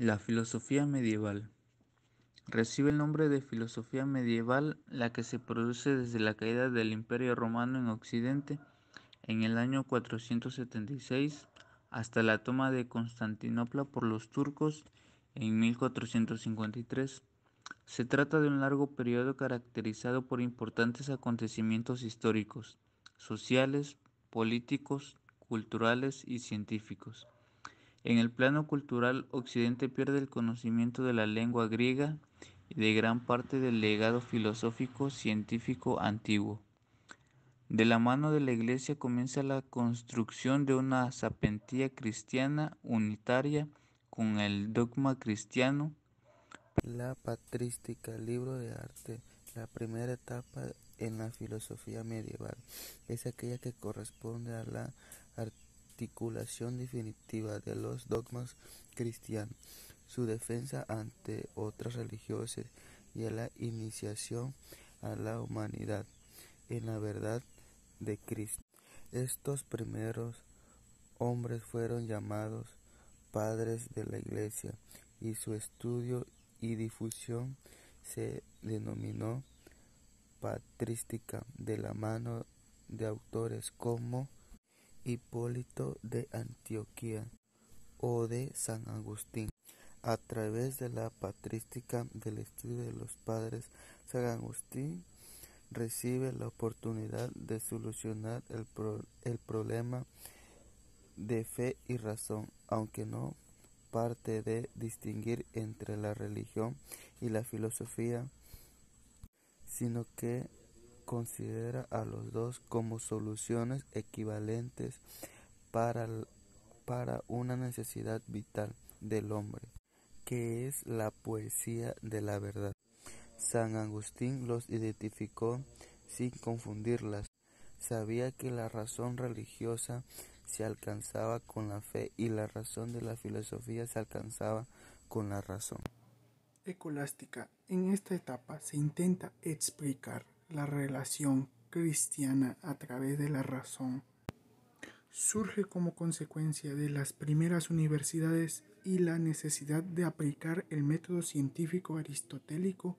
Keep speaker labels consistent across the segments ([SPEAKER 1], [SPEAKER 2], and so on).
[SPEAKER 1] La filosofía medieval. Recibe el nombre de filosofía medieval la que se produce desde la caída del Imperio Romano en Occidente en el año 476 hasta la toma de Constantinopla por los turcos en 1453. Se trata de un largo periodo caracterizado por importantes acontecimientos históricos, sociales, políticos, culturales y científicos. En el plano cultural, Occidente pierde el conocimiento de la lengua griega y de gran parte del legado filosófico científico antiguo. De la mano de la Iglesia comienza la construcción de una sapiencia cristiana unitaria con el dogma cristiano.
[SPEAKER 2] La patrística, libro de arte, la primera etapa en la filosofía medieval, es aquella que corresponde a la articulación definitiva de los dogmas cristianos, su defensa ante otras religiones y a la iniciación a la humanidad en la verdad de Cristo. Estos primeros hombres fueron llamados padres de la Iglesia y su estudio y difusión se denominó patrística, de la mano de autores como Hipólito de Antioquía o de San Agustín. A través de la patrística del estudio de los padres, San Agustín recibe la oportunidad de solucionar el problema de fe y razón, aunque no parte de distinguir entre la religión y la filosofía, sino que considera a los dos como soluciones equivalentes para una necesidad vital del hombre, que es la poesía de la verdad. San Agustín los identificó sin confundirlas. Sabía que la razón religiosa se alcanzaba con la fe y la razón de la filosofía se alcanzaba con la razón
[SPEAKER 3] escolástica. En esta etapa se intenta explicar la relación cristiana a través de la razón. Surge como consecuencia de las primeras universidades y la necesidad de aplicar el método científico aristotélico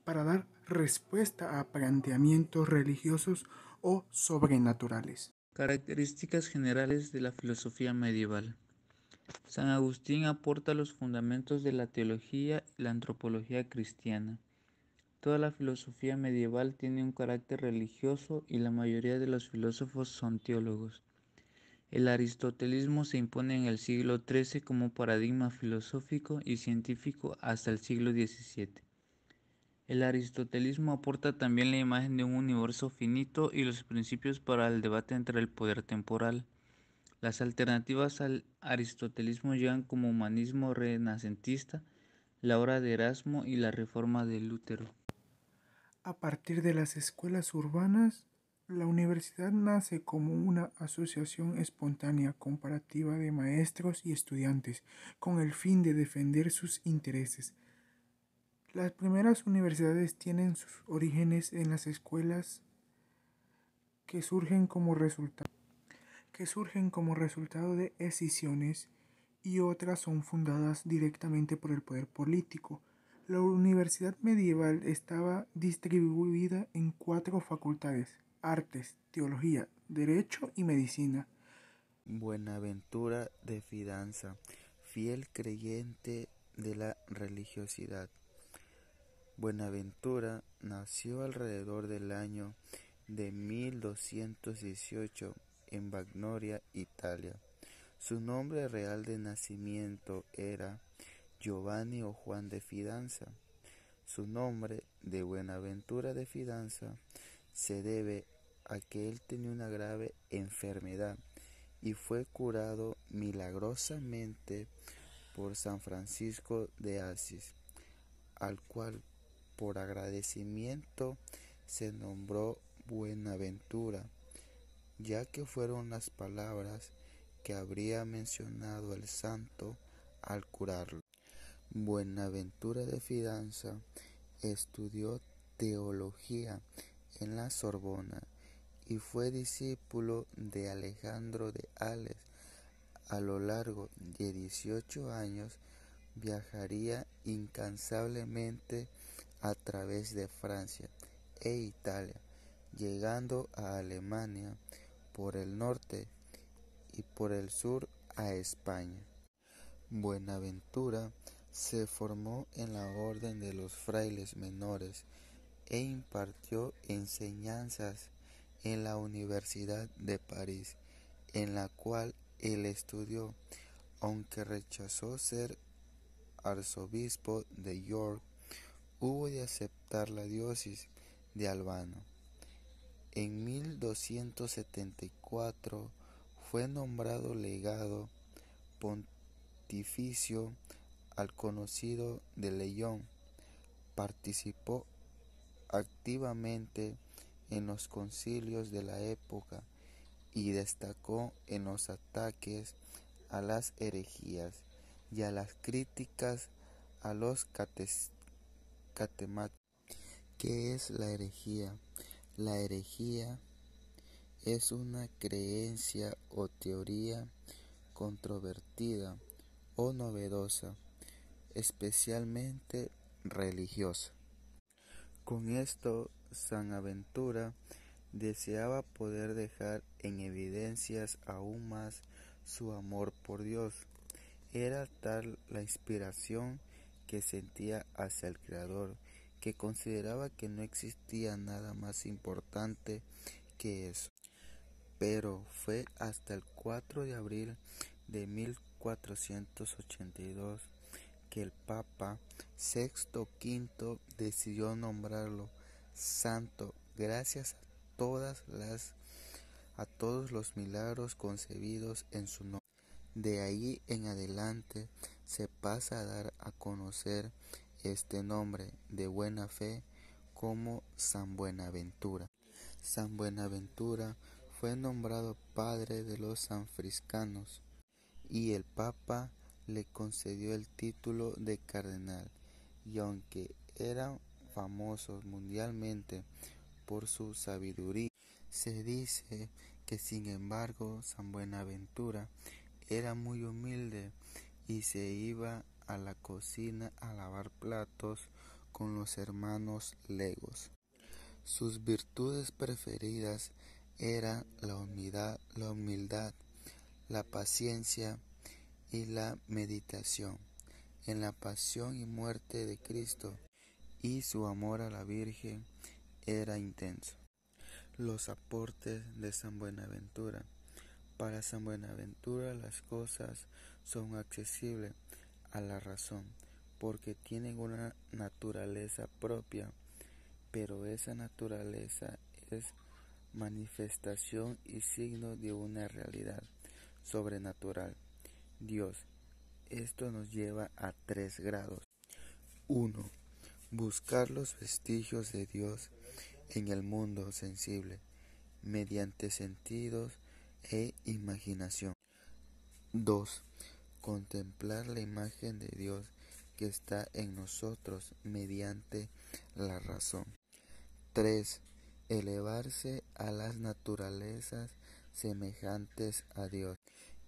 [SPEAKER 3] para dar respuesta a planteamientos religiosos o sobrenaturales.
[SPEAKER 1] Características generales de la filosofía medieval. San Agustín aporta los fundamentos de la teología y la antropología cristiana. Toda la filosofía medieval tiene un carácter religioso y la mayoría de los filósofos son teólogos. El aristotelismo se impone en el siglo XIII como paradigma filosófico y científico hasta el siglo XVII. El aristotelismo aporta también la imagen de un universo finito y los principios para el debate entre el poder temporal. Las alternativas al aristotelismo llegan como humanismo renacentista, la obra de Erasmo y la reforma de Lutero.
[SPEAKER 3] A partir de las escuelas urbanas, la universidad nace como una asociación espontánea comparativa de maestros y estudiantes, con el fin de defender sus intereses. Las primeras universidades tienen sus orígenes en las escuelas que surgen como resultado de escisiones y otras son fundadas directamente por el poder político. La universidad medieval estaba distribuida en 4 facultades: artes, teología, derecho y medicina.
[SPEAKER 2] Buenaventura de Fidanza, fiel creyente de la religiosidad. Buenaventura nació alrededor del año de 1218 en Bagnoria, Italia. Su nombre real de nacimiento era Giovanni o Juan de Fidanza. Su nombre de Buenaventura de Fidanza se debe a que él tenía una grave enfermedad y fue curado milagrosamente por San Francisco de Asís, al cual por agradecimiento se nombró Buenaventura, ya que fueron las palabras que habría mencionado el santo al curarlo. Buenaventura de Fidanza estudió teología en la Sorbona y fue discípulo de Alejandro de Ales. A lo largo de 18 años viajaría incansablemente a través de Francia e Italia, llegando a Alemania por el norte y por el sur a España. Buenaventura se formó en la orden de los frailes menores e impartió enseñanzas en la Universidad de París, en la cual él estudió, aunque rechazó ser arzobispo de York, hubo de aceptar la diócesis de Albano. En 1274 fue nombrado legado pontificio al conocido de León. Participó activamente en los concilios de la época y destacó en los ataques a las herejías y a las críticas a los catemáticos. ¿Qué es la herejía? La herejía es una creencia o teoría controvertida o novedosa, especialmente religiosa. Con esto, San Aventura deseaba poder dejar en evidencias aún más su amor por Dios. Era tal la inspiración que sentía hacia el Creador, que consideraba que no existía nada más importante que eso. Pero fue hasta el 4 de abril de 1482 que el Papa Sexto V decidió nombrarlo santo gracias a todos los milagros concebidos en su nombre. De ahí en adelante se pasa a dar a conocer este nombre de buena fe como San Buenaventura. San Buenaventura fue nombrado padre de los franciscanos y el Papa le concedió el título de cardenal, y aunque eran famosos mundialmente por su sabiduría, se dice que sin embargo San Buenaventura era muy humilde y se iba a la cocina a lavar platos con los hermanos legos. Sus virtudes preferidas eran la humildad, la paciencia y la meditación en la pasión y muerte de Cristo, y su amor a la Virgen era intenso. Los aportes de San Buenaventura. Para San Buenaventura las cosas son accesibles a la razón, porque tienen una naturaleza propia, pero esa naturaleza es manifestación y signo de una realidad sobrenatural, Dios. Esto nos lleva a 3 grados. 1. Buscar los vestigios de Dios en el mundo sensible, mediante sentidos e imaginación. 2. Contemplar la imagen de Dios que está en nosotros mediante la razón. 3. Elevarse a las naturalezas semejantes a Dios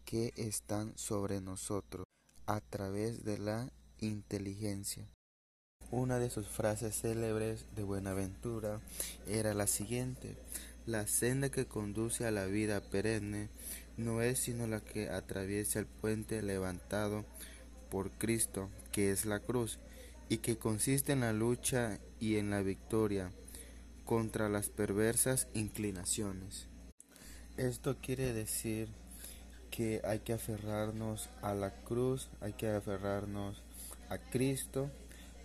[SPEAKER 2] que están sobre nosotros a través de la inteligencia. Una de sus frases célebres de Buenaventura era la siguiente: la senda que conduce a la vida perenne no es sino la que atraviesa el puente levantado por Cristo, que es la cruz, y que consiste en la lucha y en la victoria contra las perversas inclinaciones. Esto quiere decir que hay que aferrarnos a la cruz, hay que aferrarnos a Cristo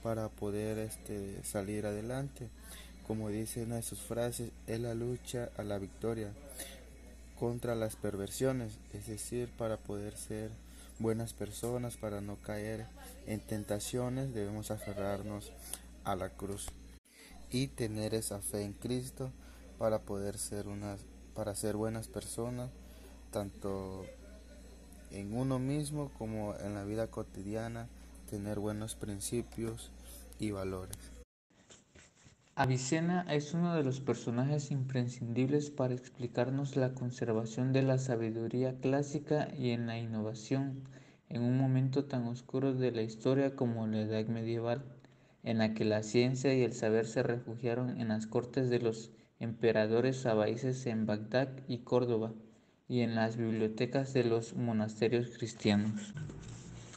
[SPEAKER 2] para poder salir adelante. Como dice una de sus frases, es la lucha a la victoria contra las perversiones, es decir, para poder ser buenas personas, para no caer en tentaciones, debemos aferrarnos a la cruz y tener esa fe en Cristo para poder para ser buenas personas, tanto en uno mismo como en la vida cotidiana, tener buenos principios y valores.
[SPEAKER 1] Avicena es uno de los personajes imprescindibles para explicarnos la conservación de la sabiduría clásica y en la innovación en un momento tan oscuro de la historia como la Edad Medieval, en la que la ciencia y el saber se refugiaron en las cortes de los emperadores sabaíes en Bagdad y Córdoba, y en las bibliotecas de los monasterios cristianos.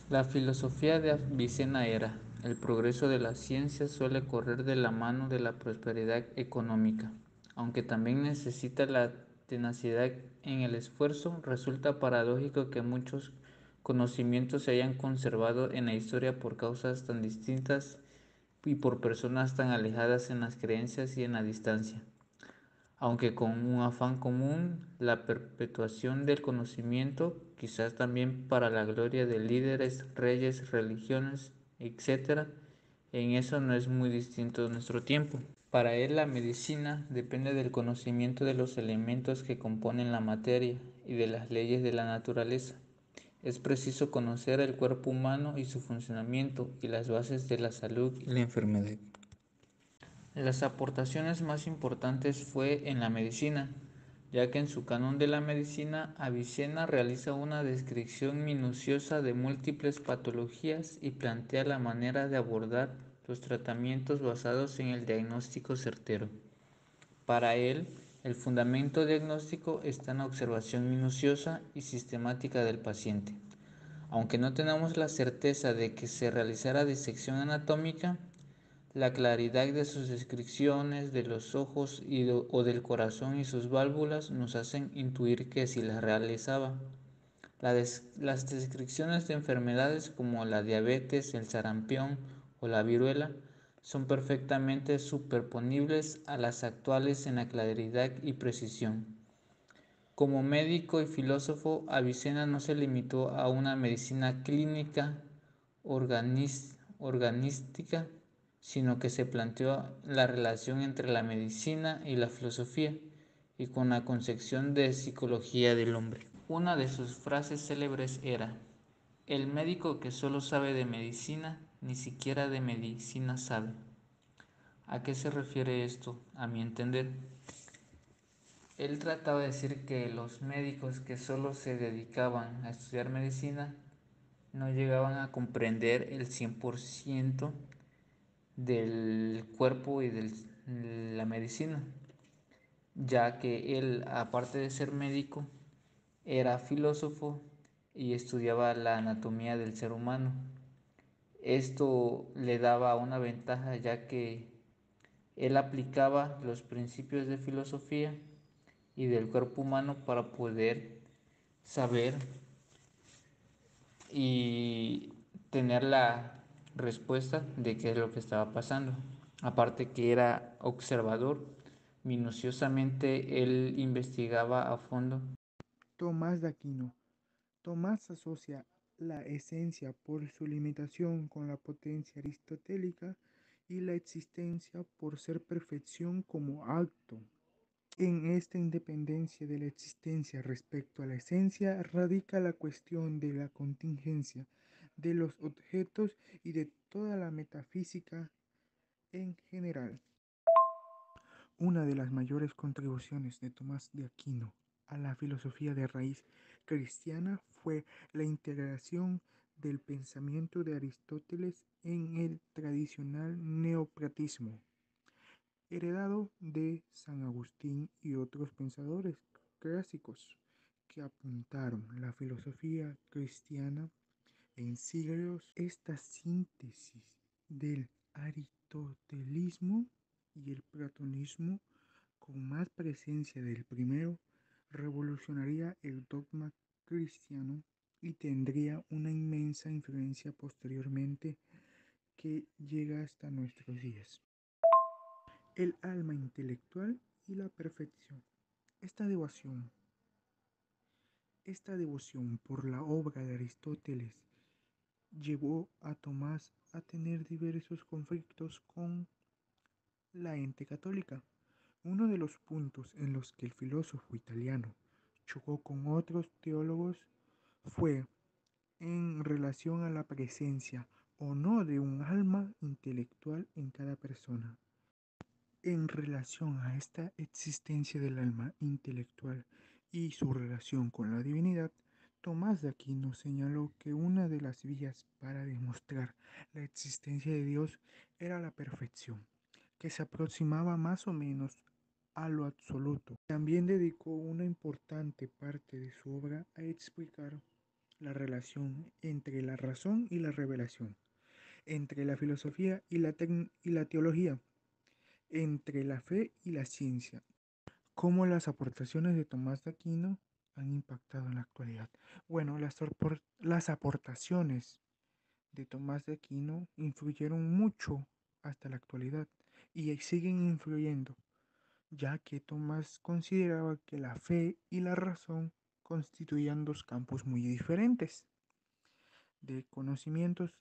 [SPEAKER 1] La filosofía de Avicena era: el progreso de la ciencia suele correr de la mano de la prosperidad económica, aunque también necesita la tenacidad en el esfuerzo. Resulta paradójico que muchos conocimientos se hayan conservado en la historia por causas tan distintas y por personas tan alejadas en las creencias y en la distancia, aunque con un afán común: la perpetuación del conocimiento, quizás también para la gloria de líderes, reyes, religiones, etc. En eso no es muy distinto de nuestro tiempo. Para él, la medicina depende del conocimiento de los elementos que componen la materia y de las leyes de la naturaleza. Es preciso conocer el cuerpo humano y su funcionamiento y las bases de la salud y la enfermedad. Las aportaciones más importantes fue en la medicina, ya que en su Canon de la Medicina, Avicena realiza una descripción minuciosa de múltiples patologías y plantea la manera de abordar los tratamientos basados en el diagnóstico certero. Para él, el fundamento diagnóstico está en la observación minuciosa y sistemática del paciente. Aunque no tenemos la certeza de que se realizara disección anatómica, la claridad de sus descripciones de los ojos o del corazón y sus válvulas nos hacen intuir que si las realizaba. Las descripciones de enfermedades como la diabetes, el sarampión o la viruela son perfectamente superponibles a las actuales en la claridad y precisión. Como médico y filósofo, Avicena no se limitó a una medicina clínica organística, sino que se planteó la relación entre la medicina y la filosofía, y con la concepción de psicología del hombre. Una de sus frases célebres era: el médico que solo sabe de medicina, ni siquiera de medicina sabe. ¿A qué se refiere esto? A mi entender, él trataba de decir que los médicos que solo se dedicaban a estudiar medicina no llegaban a comprender el 100% del cuerpo y de la medicina, ya que él, aparte de ser médico, era filósofo y estudiaba la anatomía del ser humano. Esto le daba una ventaja, ya que él aplicaba los principios de filosofía y del cuerpo humano para poder saber y tener la respuesta de qué es lo que estaba pasando. Aparte que era observador, minuciosamente él investigaba a fondo.
[SPEAKER 3] Tomás de Aquino. Tomás asocia la esencia por su limitación con la potencia aristotélica y la existencia por ser perfección como acto. En esta independencia de la existencia respecto a la esencia radica la cuestión de la contingencia de los objetos y de toda la metafísica en general. Una de las mayores contribuciones de Tomás de Aquino a la filosofía de raíz cristiana fue la integración del pensamiento de Aristóteles en el tradicional neoplatismo, heredado de San Agustín y otros pensadores clásicos que apuntaron la filosofía cristiana en siglos. Esta síntesis del aristotelismo y el platonismo, con más presencia del primero, revolucionaría el dogma cristiano y tendría una inmensa influencia posteriormente que llega hasta nuestros días. El alma intelectual y la perfección. Esta devoción por la obra de Aristóteles llevó a Tomás a tener diversos conflictos con la ente católica. Uno de los puntos en los que el filósofo italiano chocó con otros teólogos fue en relación a la presencia o no de un alma intelectual en cada persona. En relación a esta existencia del alma intelectual y su relación con la divinidad, Tomás de Aquino señaló que una de las vías para demostrar la existencia de Dios era la perfección, que se aproximaba más o menos a lo absoluto. También dedicó una importante parte de su obra a explicar la relación entre la razón y la revelación, entre la filosofía y la teología, entre la fe y la ciencia, cómo las aportaciones de Tomás de Aquino han impactado en la actualidad. Bueno, las aportaciones de Tomás de Aquino influyeron mucho hasta la actualidad y siguen influyendo, ya que Tomás consideraba que la fe y la razón constituían dos campos muy diferentes de conocimientos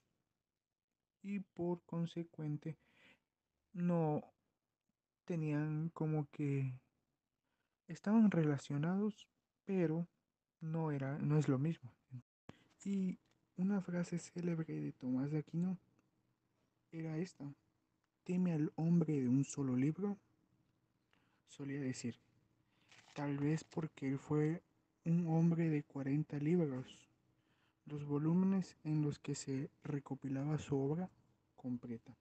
[SPEAKER 3] y por consecuente no tenían como que estaban relacionados, pero no es lo mismo. Y una frase célebre de Tomás de Aquino era esta: teme al hombre de un solo libro, solía decir, tal vez porque él fue un hombre de 40 libros, los volúmenes en los que se recopilaba su obra completa.